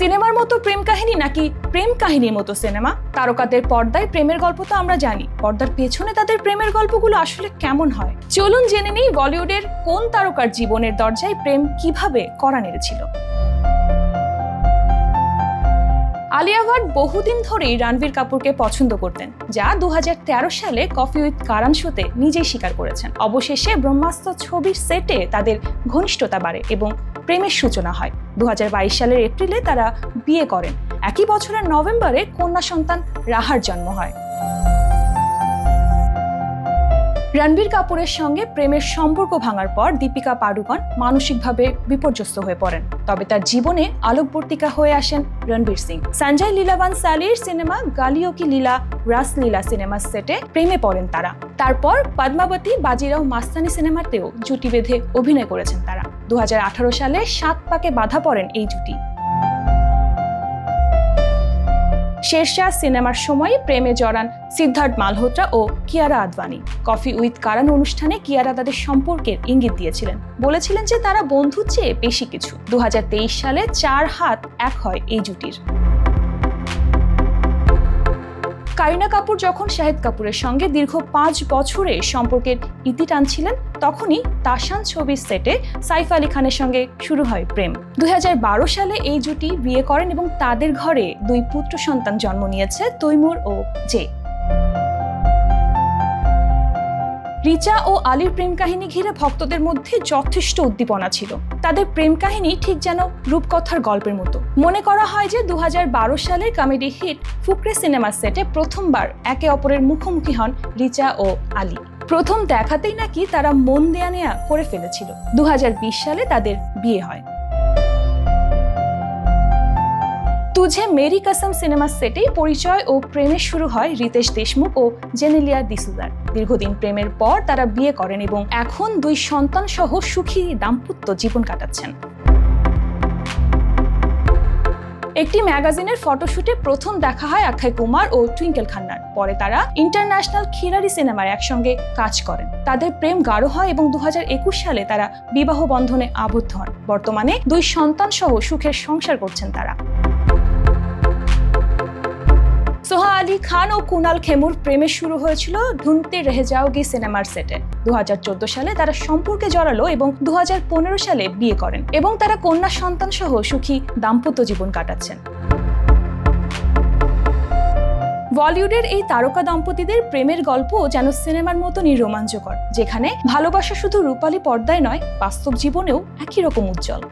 সিনেমার মতো প্রেম কাহিনী নাকি প্রেম কাহিনীর মতো সিনেমা? তারকাদের পর্দায় প্রেমের গল্প তো আমরা জানি, পর্দার পেছনে তাদের প্রেমের গল্পগুলো আসলে কেমন হয়? চলুন জেনে নিই বলিউডের কোন তারকার জীবনের দরজায় প্রেম কিভাবে কড়া নেড়েছিল। আলিয়া ভাট বহুদিন ধরেই রণবীর কাপুরকে পছন্দ করতেন, যা 2013 সালে কফি উইথ কারণ শোতে নিজেই স্বীকার করেছেন। অবশেষে ব্রহ্মাস্ত্র ছবির সেটে তাদের ঘনিষ্ঠতা বাড়ে এবং প্রেমের সূচনা হয়। 2022 সালের এপ্রিলে তারা বিয়ে করেন। একই বছরের নভেম্বরে কন্যা সন্তান রাহার জন্ম হয়। রণবীর কাপুরের সঙ্গে প্রেমের সম্পর্ক ভাঙার পর দীপিকা পাডুকোন মানসিকভাবে বিপর্যস্ত হয়ে পড়েন। তবে তার জীবনে আলোকবর্তিকা হয়ে আসেন রণবীর সিং। সঞ্জয় লীলা বানসালির সিনেমা গালিও কি লীলা রাসলীলা সিনেমার সেটে প্রেমে পড়েন তারা। তারপর পদ্মাবতী বাজিরাও মাস্তানি সিনেমাতেও জুটি বেঁধে অভিনয় করেছেন তারা। 2018 সালে 7 পাকে বাধা পড়েন এই জুটি। শেরশাহ সিনেমার সময় প্রেমে জড়ান সিদ্ধার্থ মালহোত্রা ও কিয়ারা আদভানি। কফি উইথ কারণ অনুষ্ঠানে কিয়ারা তাদের সম্পর্কের ইঙ্গিত দিয়েছিলেন, বলেছিলেন যে তারা বন্ধুর চেয়ে বেশি কিছু। 2023 সালে 4 হাত এক হয় এই জুটির। কারিনা কাপুর যখন শাহিদ কাপুরের সঙ্গে দীর্ঘ 5 বছরে সম্পর্কের ইতি টানছিলেন, তখনই তাসান ছবির সেটে সাইফ আলী খানের সঙ্গে শুরু হয় প্রেম। 2012 সালে এই জুটি বিয়ে করেন এবং তাদের ঘরে 2 পুত্র সন্তান জন্ম নিয়েছে, তৈমুর ও জে। রিচা ও আলীর প্রেম কাহিনী ঘিরে ভক্তদের মধ্যে যথেষ্ট উদ্দীপনা ছিল। তাদের প্রেম কাহিনী ঠিক যেন রূপকথার গল্পের মতো। মনে করা হয় যে 2012 সালের কমেডি হিট ফুকরে সিনেমার সেটে প্রথমবার একে অপরের মুখোমুখি হন রিচা ও আলী। প্রথম দেখাতেই নাকি তারা মন দেয়া নেয়া করে ফেলেছিল। 2020 সালে তাদের বিয়ে হয়। তুঝে মেরি কসম সিনেমার সেটেই পরিচয় ও প্রেমের শুরু হয় রিতেশ দেশমুখ ও জেনেলিয়া ডিসুজার। দীর্ঘদিন প্রেমের পর তারা বিয়ে করেন এবং এখন 2 সন্তান সহ সুখী দাম্পত্য জীবন কাটাচ্ছেন। একটি ম্যাগাজিনের ফটোশুটে প্রথম দেখা হয় অক্ষয় কুমার ও টুইঙ্কেল খান্নার। পরে তারা ইন্টারন্যাশনাল খিলাড়ি সিনেমায় একসঙ্গে কাজ করেন। তাদের প্রেম গাঢ় হয় এবং 2021 সালে তারা বিবাহ বন্ধনে আবদ্ধ হন। বর্তমানে 2 সন্তান সহ সুখের সংসার করছেন তারা। সোহা আলী খান ও কুনাল খেমুর প্রেমে শুরু হয়েছিল ঢুনতে রেহে যাওগি সিনেমার সেটে। 2014 সালে তারা সম্পর্কে জড়ালো এবং 2015 সালে বিয়ে করেন এবং তারা কন্যা সন্তান সহ সুখী দাম্পত্য জীবন কাটাচ্ছেন। বলিউডের এই তারকা দম্পতিদের প্রেমের গল্প যেন সিনেমার মতনই রোমাঞ্চকর, যেখানে ভালোবাসা শুধু রূপালী পর্দায় নয়, বাস্তব জীবনেও একই রকম উজ্জ্বল।